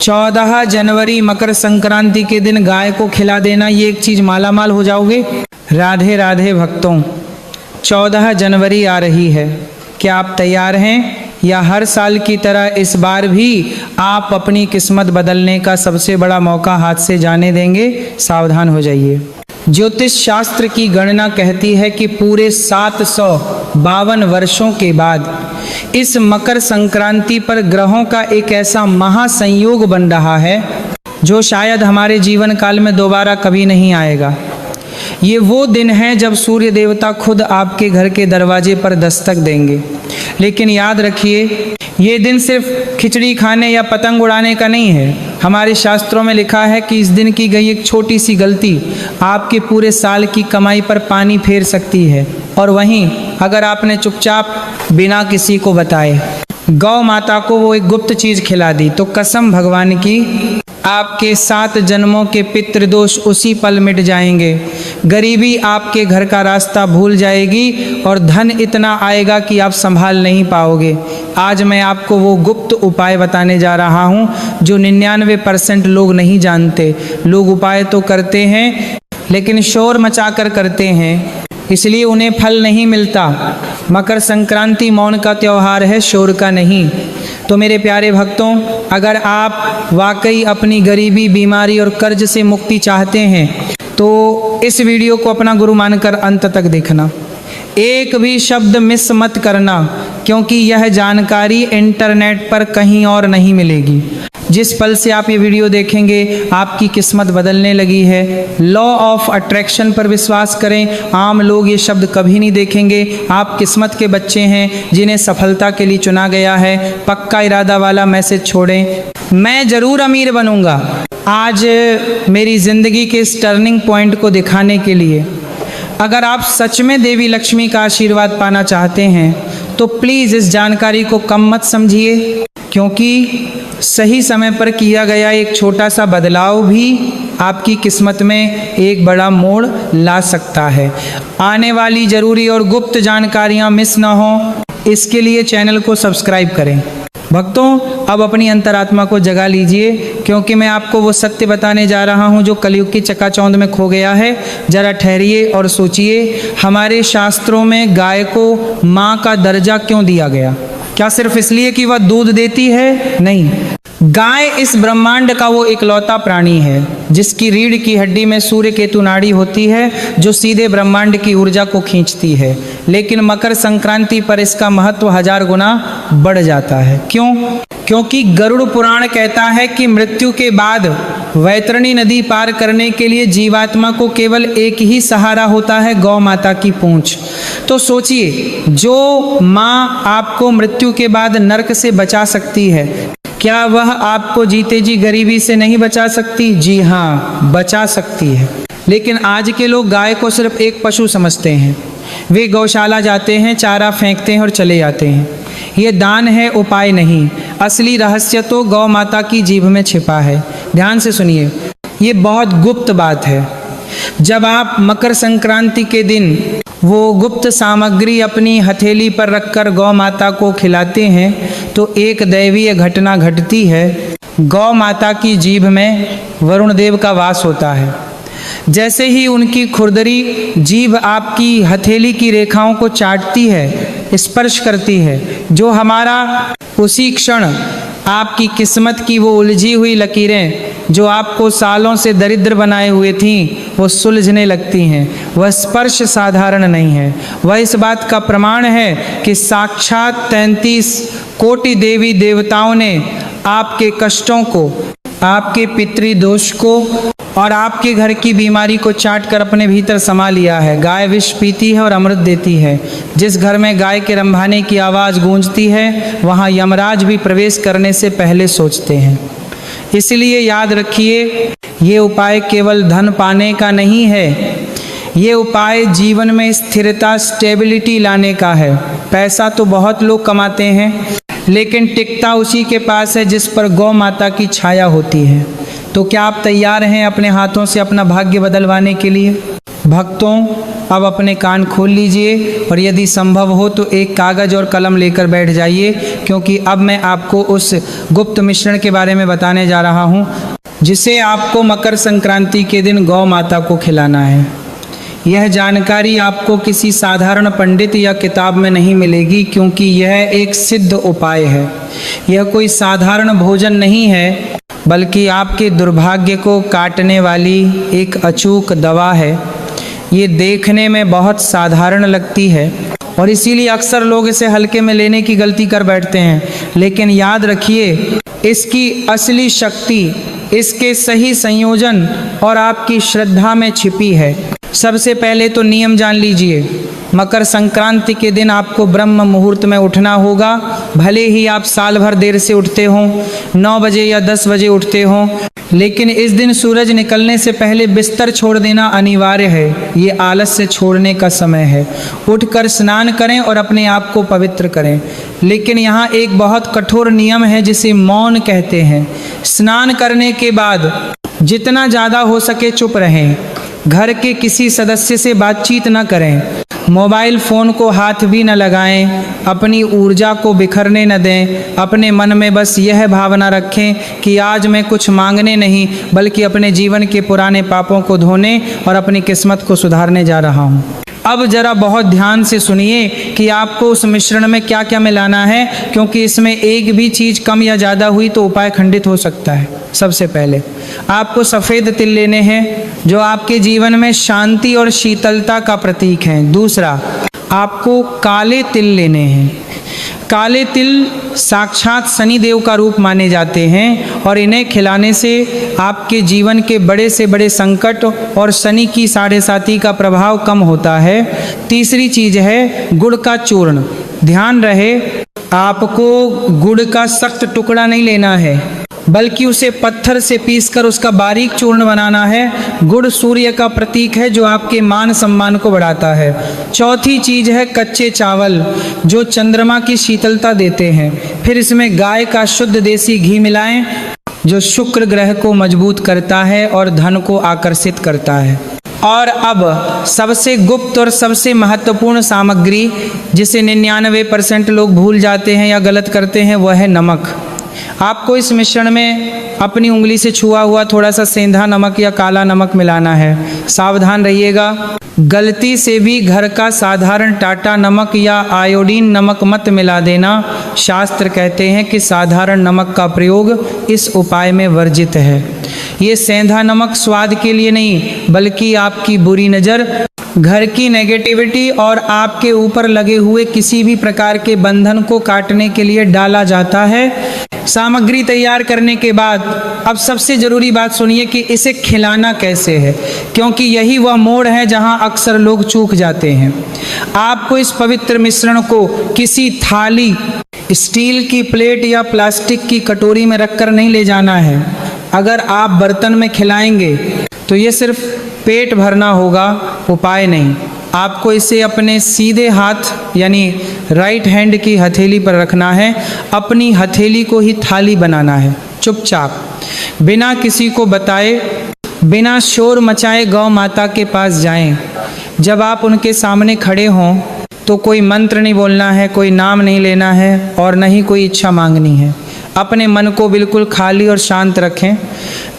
14 जनवरी मकर संक्रांति के दिन गाय को खिला देना, ये एक चीज मालामाल हो जाओगे। राधे राधे भक्तों, 14 जनवरी आ रही है, क्या आप तैयार हैं? या हर साल की तरह इस बार भी आप अपनी किस्मत बदलने का सबसे बड़ा मौका हाथ से जाने देंगे? सावधान हो जाइए। ज्योतिष शास्त्र की गणना कहती है कि पूरे 752 वर्षों के बाद इस मकर संक्रांति पर ग्रहों का एक ऐसा महासंयोग बन रहा है जो शायद हमारे जीवन काल में दोबारा कभी नहीं आएगा। ये वो दिन है जब सूर्य देवता खुद आपके घर के दरवाजे पर दस्तक देंगे। लेकिन याद रखिए, ये दिन सिर्फ खिचड़ी खाने या पतंग उड़ाने का नहीं है। हमारे शास्त्रों में लिखा है कि इस दिन की गई एक छोटी सी गलती आपके पूरे साल की कमाई पर पानी फेर सकती है। और वहीं अगर आपने चुपचाप बिना किसी को बताए गौ माता को वो एक गुप्त चीज खिला दी तो कसम भगवान की, आपके 7 जन्मों के पितृदोष उसी पल मिट जाएंगे। गरीबी आपके घर का रास्ता भूल जाएगी और धन इतना आएगा कि आप संभाल नहीं पाओगे। आज मैं आपको वो गुप्त उपाय बताने जा रहा हूँ जो 99% लोग नहीं जानते। लोग उपाय तो करते हैं लेकिन शोर मचाकर करते हैं, इसलिए उन्हें फल नहीं मिलता। मकर संक्रांति मौन का त्यौहार है, शोर का नहीं। तो मेरे प्यारे भक्तों, अगर आप वाकई अपनी गरीबी, बीमारी और कर्ज से मुक्ति चाहते हैं तो इस वीडियो को अपना गुरु मानकर अंत तक देखना। एक भी शब्द मिस मत करना, क्योंकि यह जानकारी इंटरनेट पर कहीं और नहीं मिलेगी। जिस पल से आप ये वीडियो देखेंगे आपकी किस्मत बदलने लगी है। लॉ ऑफ अट्रैक्शन पर विश्वास करें। आम लोग ये शब्द कभी नहीं देखेंगे। आप किस्मत के बच्चे हैं जिन्हें सफलता के लिए चुना गया है। पक्का इरादा वाला मैसेज छोड़ें, मैं जरूर अमीर बनूंगा। आज मेरी जिंदगी के इस टर्निंग पॉइंट को दिखाने के लिए अगर आप सच में देवी लक्ष्मी का आशीर्वाद पाना चाहते हैं तो प्लीज़ इस जानकारी को कम मत समझिए, क्योंकि सही समय पर किया गया एक छोटा सा बदलाव भी आपकी किस्मत में एक बड़ा मोड़ ला सकता है। आने वाली ज़रूरी और गुप्त जानकारियाँ मिस ना हो, इसके लिए चैनल को सब्सक्राइब करें। भक्तों, अब अपनी अंतरात्मा को जगा लीजिए, क्योंकि मैं आपको वो सत्य बताने जा रहा हूँ जो कलयुग की चकाचौंध में खो गया है। जरा ठहरिए और सोचिए, हमारे शास्त्रों में गाय को माँ का दर्जा क्यों दिया गया? क्या सिर्फ इसलिए कि वह दूध देती है? नहीं, गाय इस ब्रह्मांड का वो इकलौता प्राणी है जिसकी रीढ़ की हड्डी में सूर्य केतु नाड़ी होती है जो सीधे ब्रह्मांड की ऊर्जा को खींचती है। लेकिन मकर संक्रांति पर इसका महत्व 1000 गुना बढ़ जाता है। क्यों? क्योंकि गरुड़ पुराण कहता है कि मृत्यु के बाद वैतरणी नदी पार करने के लिए जीवात्मा को केवल एक ही सहारा होता है, गौ माता की पूंछ। तो सोचिए, जो माँ आपको मृत्यु के बाद नरक से बचा सकती है, क्या वह आपको जीते जी गरीबी से नहीं बचा सकती? जी हाँ, बचा सकती है। लेकिन आज के लोग गाय को सिर्फ एक पशु समझते हैं। वे गौशाला जाते हैं, चारा फेंकते हैं और चले जाते हैं। ये दान है, उपाय नहीं। असली रहस्य तो गौ माता की जीभ में छिपा है। ध्यान से सुनिए, ये बहुत गुप्त बात है। जब आप मकर संक्रांति के दिन वो गुप्त सामग्री अपनी हथेली पर रखकर गौ माता को खिलाते हैं तो एक दैवीय घटना घटती है। गौ माता की जीभ में वरुण देव का वास होता है। जैसे ही उनकी खुरदरी जीभ आपकी हथेली की रेखाओं को चाटती है, स्पर्श करती है, जो हमारा उसी क्षण आपकी किस्मत की वो उलझी हुई लकीरें जो आपको सालों से दरिद्र बनाए हुए थीं, वो सुलझने लगती हैं। वह स्पर्श साधारण नहीं है, वह इस बात का प्रमाण है कि साक्षात 33 कोटि देवी देवताओं ने आपके कष्टों को, आपके पितृदोष को और आपके घर की बीमारी को चाट कर अपने भीतर समा लिया है। गाय विष पीती है और अमृत देती है। जिस घर में गाय के रंभाने की आवाज़ गूंजती है वहाँ यमराज भी प्रवेश करने से पहले सोचते हैं। इसलिए याद रखिए, ये उपाय केवल धन पाने का नहीं है, ये उपाय जीवन में स्थिरता, स्टेबिलिटी लाने का है। पैसा तो बहुत लोग कमाते हैं, लेकिन टिकता उसी के पास है जिस पर गौ माता की छाया होती है। तो क्या आप तैयार हैं अपने हाथों से अपना भाग्य बदलवाने के लिए? भक्तों, अब अपने कान खोल लीजिए और यदि संभव हो तो एक कागज़ और कलम लेकर बैठ जाइए, क्योंकि अब मैं आपको उस गुप्त मिश्रण के बारे में बताने जा रहा हूँ जिसे आपको मकर संक्रांति के दिन गौ माता को खिलाना है। यह जानकारी आपको किसी साधारण पंडित या किताब में नहीं मिलेगी, क्योंकि यह एक सिद्ध उपाय है। यह कोई साधारण भोजन नहीं है, बल्कि आपके दुर्भाग्य को काटने वाली एक अचूक दवा है। ये देखने में बहुत साधारण लगती है और इसीलिए अक्सर लोग इसे हल्के में लेने की गलती कर बैठते हैं, लेकिन याद रखिए इसकी असली शक्ति इसके सही संयोजन और आपकी श्रद्धा में छिपी है। सबसे पहले तो नियम जान लीजिए। मकर संक्रांति के दिन आपको ब्रह्म मुहूर्त में उठना होगा। भले ही आप साल भर देर से उठते हों, 9 बजे या 10 बजे उठते हों, लेकिन इस दिन सूरज निकलने से पहले बिस्तर छोड़ देना अनिवार्य है। ये आलस्य छोड़ने का समय है। उठकर स्नान करें और अपने आप को पवित्र करें। लेकिन यहाँ एक बहुत कठोर नियम है जिसे मौन कहते हैं। स्नान करने के बाद जितना ज़्यादा हो सके चुप रहें। घर के किसी सदस्य से बातचीत न करें। मोबाइल फ़ोन को हाथ भी न लगाएं। अपनी ऊर्जा को बिखरने न दें। अपने मन में बस यह भावना रखें कि आज मैं कुछ मांगने नहीं, बल्कि अपने जीवन के पुराने पापों को धोने और अपनी किस्मत को सुधारने जा रहा हूँ। अब जरा बहुत ध्यान से सुनिए कि आपको उस मिश्रण में क्या क्या मिलाना है, क्योंकि इसमें एक भी चीज़ कम या ज़्यादा हुई तो उपाय खंडित हो सकता है। सबसे पहले आपको सफ़ेद तिल लेने हैं, जो आपके जीवन में शांति और शीतलता का प्रतीक हैं। दूसरा, आपको काले तिल लेने हैं। काले तिल साक्षात शनिदेव का रूप माने जाते हैं और इन्हें खिलाने से आपके जीवन के बड़े से बड़े संकट और शनि की 7.5 का प्रभाव कम होता है। तीसरी चीज़ है गुड़ का चूर्ण। ध्यान रहे, आपको गुड़ का सख्त टुकड़ा नहीं लेना है, बल्कि उसे पत्थर से पीसकर उसका बारीक चूर्ण बनाना है। गुड़ सूर्य का प्रतीक है जो आपके मान सम्मान को बढ़ाता है। चौथी चीज़ है कच्चे चावल, जो चंद्रमा की शीतलता देते हैं। फिर इसमें गाय का शुद्ध देसी घी मिलाएं, जो शुक्र ग्रह को मजबूत करता है और धन को आकर्षित करता है। और अब सबसे गुप्त और सबसे महत्वपूर्ण सामग्री, जिसे 99% लोग भूल जाते हैं या गलत करते हैं, वह है नमक। आपको इस मिश्रण में अपनी उंगली से छुआ हुआ थोड़ा सा सेंधा नमक या काला नमक मिलाना है। सावधान रहिएगा, गलती से भी घर का साधारण टाटा नमक या आयोडीन नमक मत मिला देना। शास्त्र कहते हैं कि साधारण नमक का प्रयोग इस उपाय में वर्जित है। ये सेंधा नमक स्वाद के लिए नहीं, बल्कि आपकी बुरी नज़र, घर की नेगेटिविटी और आपके ऊपर लगे हुए किसी भी प्रकार के बंधन को काटने के लिए डाला जाता है। सामग्री तैयार करने के बाद अब सबसे ज़रूरी बात सुनिए कि इसे खिलाना कैसे है, क्योंकि यही वह मोड़ है जहां अक्सर लोग चूक जाते हैं। आपको इस पवित्र मिश्रण को किसी थाली, स्टील की प्लेट या प्लास्टिक की कटोरी में रखकर नहीं ले जाना है। अगर आप बर्तन में खिलाएंगे तो ये सिर्फ पेट भरना होगा, उपाय नहीं। आपको इसे अपने सीधे हाथ यानी राइट हैंड की हथेली पर रखना है। अपनी हथेली को ही थाली बनाना है। चुपचाप, बिना किसी को बताए, बिना शोर मचाए गौ माता के पास जाएं। जब आप उनके सामने खड़े हों तो कोई मंत्र नहीं बोलना है, कोई नाम नहीं लेना है और न ही कोई इच्छा मांगनी है। अपने मन को बिल्कुल खाली और शांत रखें।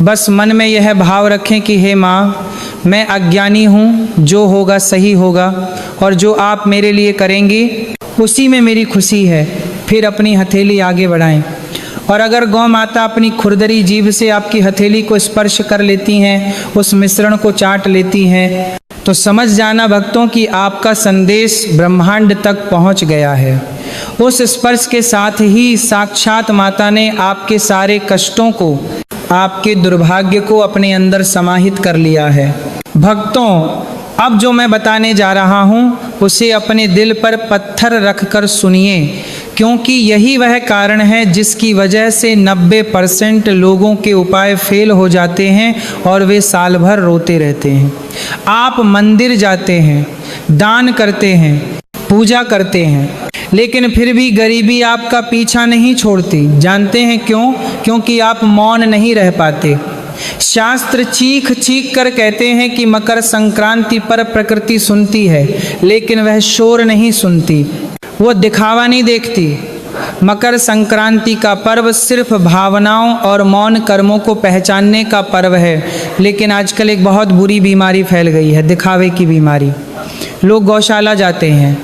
बस मन में यह भाव रखें कि हे माँ, मैं अज्ञानी हूँ, जो होगा सही होगा और जो आप मेरे लिए करेंगी उसी में मेरी खुशी है। फिर अपनी हथेली आगे बढ़ाएं और अगर गौ माता अपनी खुरदरी जीभ से आपकी हथेली को स्पर्श कर लेती हैं, उस मिश्रण को चाट लेती हैं, तो समझ जाना भक्तों कि आपका संदेश ब्रह्मांड तक पहुंच गया है। उस स्पर्श के साथ ही साक्षात माता ने आपके सारे कष्टों को, आपके दुर्भाग्य को अपने अंदर समाहित कर लिया है। भक्तों, अब जो मैं बताने जा रहा हूँ उसे अपने दिल पर पत्थर रखकर सुनिए, क्योंकि यही वह कारण है जिसकी वजह से 90% लोगों के उपाय फेल हो जाते हैं और वे साल भर रोते रहते हैं। आप मंदिर जाते हैं, दान करते हैं, पूजा करते हैं, लेकिन फिर भी गरीबी आपका पीछा नहीं छोड़ती। जानते हैं क्यों? क्योंकि आप मौन नहीं रह पाते। शास्त्र चीख चीख कर कहते हैं कि मकर संक्रांति पर प्रकृति सुनती है, लेकिन वह शोर नहीं सुनती, वो दिखावा नहीं देखती। मकर संक्रांति का पर्व सिर्फ भावनाओं और मौन कर्मों को पहचानने का पर्व है, लेकिन आजकल एक बहुत बुरी बीमारी फैल गई है, दिखावे की बीमारी। लोग गौशाला जाते हैं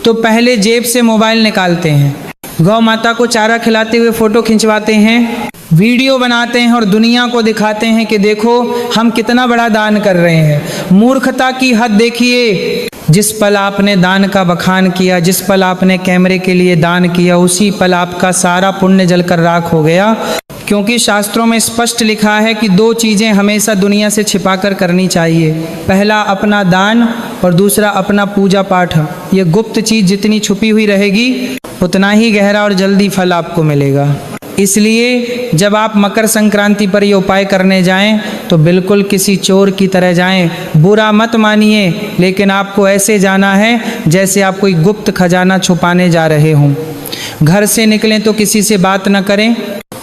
तो पहले जेब से मोबाइल निकालते हैं, गौ माता को चारा खिलाते हुए फोटो खिंचवाते हैं, वीडियो बनाते हैं और दुनिया को दिखाते हैं कि देखो हम कितना बड़ा दान कर रहे हैं। मूर्खता की हद देखिए। जिस पल आपने दान का बखान किया, जिस पल आपने कैमरे के लिए दान किया, उसी पल आपका सारा पुण्य जलकर राख हो गया। क्योंकि शास्त्रों में स्पष्ट लिखा है कि 2 चीज़ें हमेशा दुनिया से छिपाकर करनी चाहिए, पहला अपना दान और दूसरा अपना पूजा पाठ। ये गुप्त चीज़ जितनी छुपी हुई रहेगी उतना ही गहरा और जल्दी फल आपको मिलेगा। इसलिए जब आप मकर संक्रांति पर ये उपाय करने जाएं तो बिल्कुल किसी चोर की तरह जाएं। बुरा मत मानिए, लेकिन आपको ऐसे जाना है जैसे आप कोई गुप्त खजाना छुपाने जा रहे हों। घर से निकलें तो किसी से बात न करें,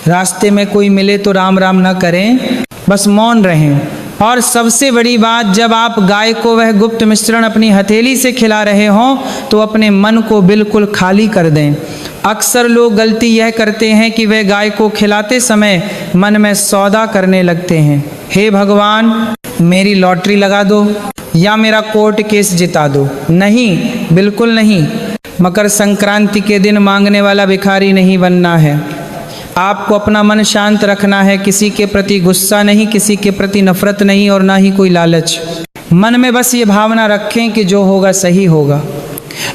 रास्ते में कोई मिले तो राम राम न करें, बस मौन रहें। और सबसे बड़ी बात, जब आप गाय को वह गुप्त मिश्रण अपनी हथेली से खिला रहे हों तो अपने मन को बिल्कुल खाली कर दें। अक्सर लोग गलती यह करते हैं कि वे गाय को खिलाते समय मन में सौदा करने लगते हैं, हे भगवान मेरी लॉटरी लगा दो या मेरा कोर्ट केस जिता दो। नहीं, बिल्कुल नहीं। मकर संक्रांति के दिन मांगने वाला भिखारी नहीं बनना है। आपको अपना मन शांत रखना है, किसी के प्रति गुस्सा नहीं, किसी के प्रति नफरत नहीं और ना ही कोई लालच। मन में बस ये भावना रखें कि जो होगा सही होगा।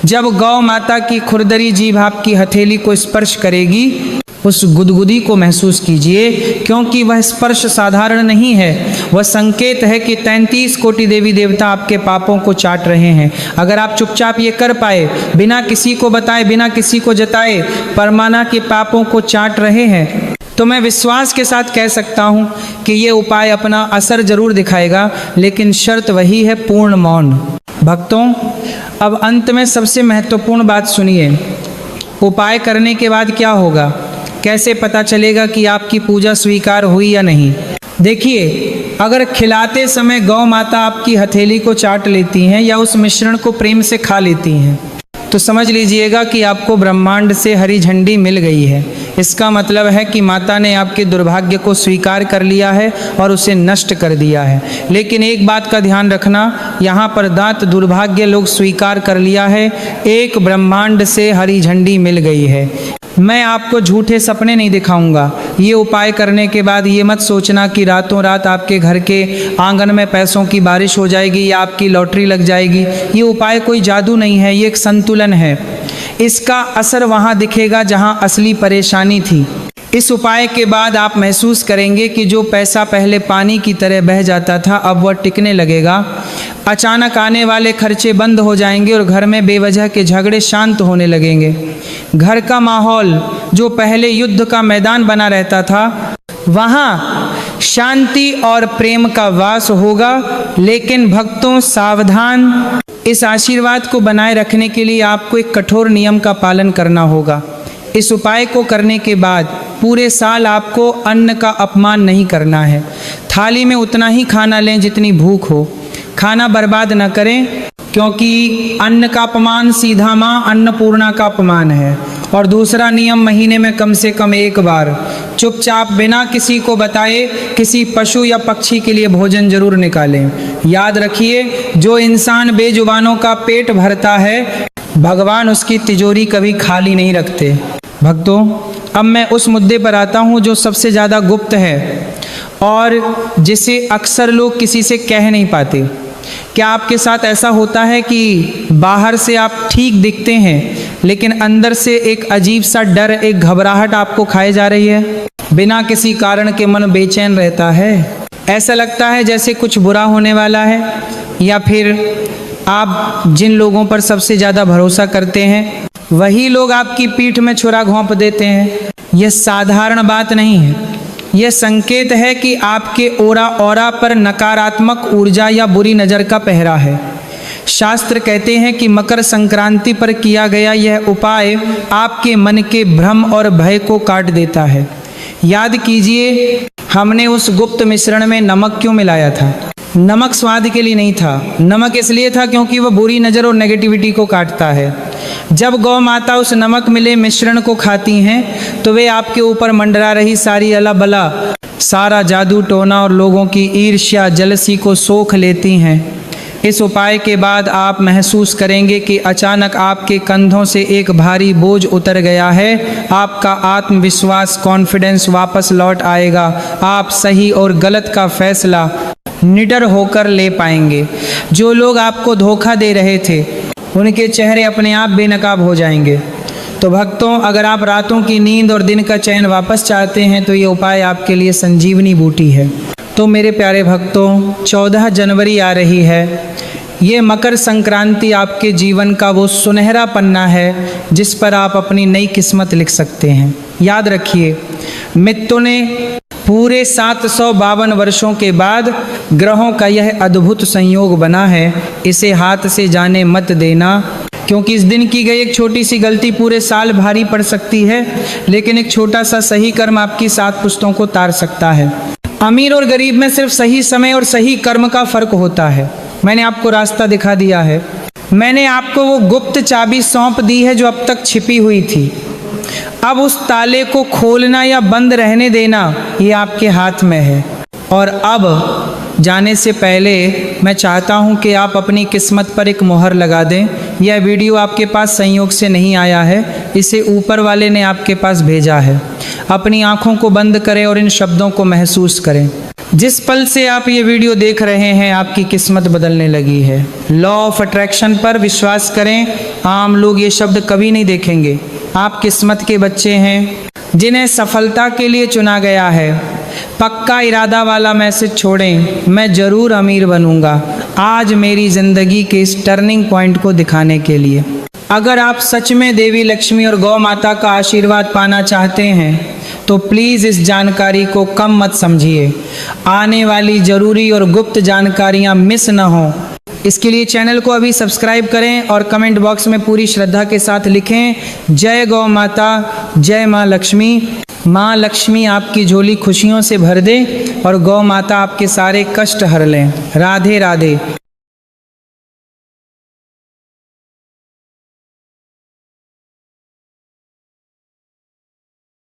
जब गौ माता की खुरदरी जीभ आपकी हथेली को स्पर्श करेगी, उस गुदगुदी को महसूस कीजिए, क्योंकि वह स्पर्श साधारण नहीं है, वह संकेत है कि 33 कोटि देवी देवता आपके पापों को चाट रहे हैं। अगर आप चुपचाप ये कर पाए, बिना किसी को बताए, बिना किसी को जताए, परमाना के पापों को चाट रहे हैं, तो मैं विश्वास के साथ कह सकता हूँ कि ये उपाय अपना असर जरूर दिखाएगा, लेकिन शर्त वही है, पूर्ण मौन। भक्तों, अब अंत में सबसे महत्वपूर्ण बात सुनिए। उपाय करने के बाद क्या होगा, कैसे पता चलेगा कि आपकी पूजा स्वीकार हुई या नहीं? देखिए, अगर खिलाते समय गौ माता आपकी हथेली को चाट लेती हैं या उस मिश्रण को प्रेम से खा लेती हैं, तो समझ लीजिएगा कि आपको ब्रह्मांड से हरी झंडी मिल गई है। इसका मतलब है कि माता ने आपके दुर्भाग्य को स्वीकार कर लिया है और उसे नष्ट कर दिया है। लेकिन एक बात का ध्यान रखना, यहाँ पर दांत दुर्भाग्य लोग स्वीकार कर लिया है, एक ब्रह्मांड से हरी झंडी मिल गई है। मैं आपको झूठे सपने नहीं दिखाऊंगा। ये उपाय करने के बाद ये मत सोचना कि रातों रात आपके घर के आंगन में पैसों की बारिश हो जाएगी या आपकी लॉटरी लग जाएगी। ये उपाय कोई जादू नहीं है, ये एक संतुलन है। इसका असर वहाँ दिखेगा जहाँ असली परेशानी थी। इस उपाय के बाद आप महसूस करेंगे कि जो पैसा पहले पानी की तरह बह जाता था, अब वह टिकने लगेगा। अचानक आने वाले खर्चे बंद हो जाएंगे और घर में बेवजह के झगड़े शांत होने लगेंगे। घर का माहौल जो पहले युद्ध का मैदान बना रहता था, वहाँ शांति और प्रेम का वास होगा। लेकिन भक्तों सावधान, इस आशीर्वाद को बनाए रखने के लिए आपको एक कठोर नियम का पालन करना होगा। इस उपाय को करने के बाद पूरे साल आपको अन्न का अपमान नहीं करना है। थाली में उतना ही खाना लें जितनी भूख हो, खाना बर्बाद न करें, क्योंकि अन्न का अपमान सीधा माँ अन्नपूर्णा का अपमान है। और दूसरा नियम, महीने में कम से कम एक बार चुपचाप बिना किसी को बताए किसी पशु या पक्षी के लिए भोजन जरूर निकालें। याद रखिए, जो इंसान बेजुबानों का पेट भरता है, भगवान उसकी तिजोरी कभी खाली नहीं रखते। भक्तों, अब मैं उस मुद्दे पर आता हूँ जो सबसे ज़्यादा गुप्त है और जिसे अक्सर लोग किसी से कह नहीं पाते। क्या आपके साथ ऐसा होता है कि बाहर से आप ठीक दिखते हैं, लेकिन अंदर से एक अजीब सा डर, एक घबराहट आपको खाए जा रही है? बिना किसी कारण के मन बेचैन रहता है, ऐसा लगता है जैसे कुछ बुरा होने वाला है। या फिर आप जिन लोगों पर सबसे ज़्यादा भरोसा करते हैं, वही लोग आपकी पीठ में छुरा घोंप देते हैं। यह साधारण बात नहीं है, यह संकेत है कि आपके ऑरा पर नकारात्मक ऊर्जा या बुरी नज़र का पहरा है। शास्त्र कहते हैं कि मकर संक्रांति पर किया गया यह उपाय आपके मन के भ्रम और भय को काट देता है। याद कीजिए, हमने उस गुप्त मिश्रण में नमक क्यों मिलाया था? नमक स्वाद के लिए नहीं था, नमक इसलिए था क्योंकि वह बुरी नज़र और नेगेटिविटी को काटता है। जब गौ माता उस नमक मिले मिश्रण को खाती हैं तो वे आपके ऊपर मंडरा रही सारी अला बला, सारा जादू टोना और लोगों की ईर्ष्या जलसी को सोख लेती हैं। इस उपाय के बाद आप महसूस करेंगे कि अचानक आपके कंधों से एक भारी बोझ उतर गया है। आपका आत्मविश्वास, कॉन्फिडेंस वापस लौट आएगा। आप सही और गलत का फैसला निडर होकर ले पाएंगे। जो लोग आपको धोखा दे रहे थे उनके चेहरे अपने आप बेनकाब हो जाएंगे। तो भक्तों, अगर आप रातों की नींद और दिन का चैन वापस चाहते हैं तो ये उपाय आपके लिए संजीवनी बूटी है। तो मेरे प्यारे भक्तों, 14 जनवरी आ रही है। ये मकर संक्रांति आपके जीवन का वो सुनहरा पन्ना है जिस पर आप अपनी नई किस्मत लिख सकते हैं। याद रखिए, मित्रों ने पूरे 752 वर्षों के बाद ग्रहों का यह अद्भुत संयोग बना है। इसे हाथ से जाने मत देना, क्योंकि इस दिन की गई एक छोटी सी गलती पूरे साल भारी पड़ सकती है, लेकिन एक छोटा सा सही कर्म आपकी 7 पुश्तों को तार सकता है। अमीर और गरीब में सिर्फ सही समय और सही कर्म का फर्क होता है। मैंने आपको रास्ता दिखा दिया है। मैंने आपको वो गुप्त चाबी सौंप दी है जो अब तक छिपी हुई थी। अब उस ताले को खोलना या बंद रहने देना ये आपके हाथ में है। और अब जाने से पहले मैं चाहता हूँ कि आप अपनी किस्मत पर एक मोहर लगा दें। यह वीडियो आपके पास संयोग से नहीं आया है, इसे ऊपर वाले ने आपके पास भेजा है। अपनी आँखों को बंद करें और इन शब्दों को महसूस करें। जिस पल से आप ये वीडियो देख रहे हैं आपकी किस्मत बदलने लगी है। लॉ ऑफ अट्रैक्शन पर विश्वास करें। आम लोग ये शब्द कभी नहीं देखेंगे। आप किस्मत के बच्चे हैं जिन्हें सफलता के लिए चुना गया है। पक्का इरादा वाला मैसेज छोड़ें, मैं ज़रूर अमीर बनूंगा, आज मेरी ज़िंदगी के इस टर्निंग पॉइंट को दिखाने के लिए। अगर आप सच में देवी लक्ष्मी और गौ माता का आशीर्वाद पाना चाहते हैं तो प्लीज़ इस जानकारी को कम मत समझिए। आने वाली ज़रूरी और गुप्त जानकारियाँ मिस न हों, इसके लिए चैनल को अभी सब्सक्राइब करें और कमेंट बॉक्स में पूरी श्रद्धा के साथ लिखें, जय गौ माता, जय माँ लक्ष्मी। माँ लक्ष्मी आपकी झोली खुशियों से भर दे और गौ माता आपके सारे कष्ट हर लें। राधे राधे।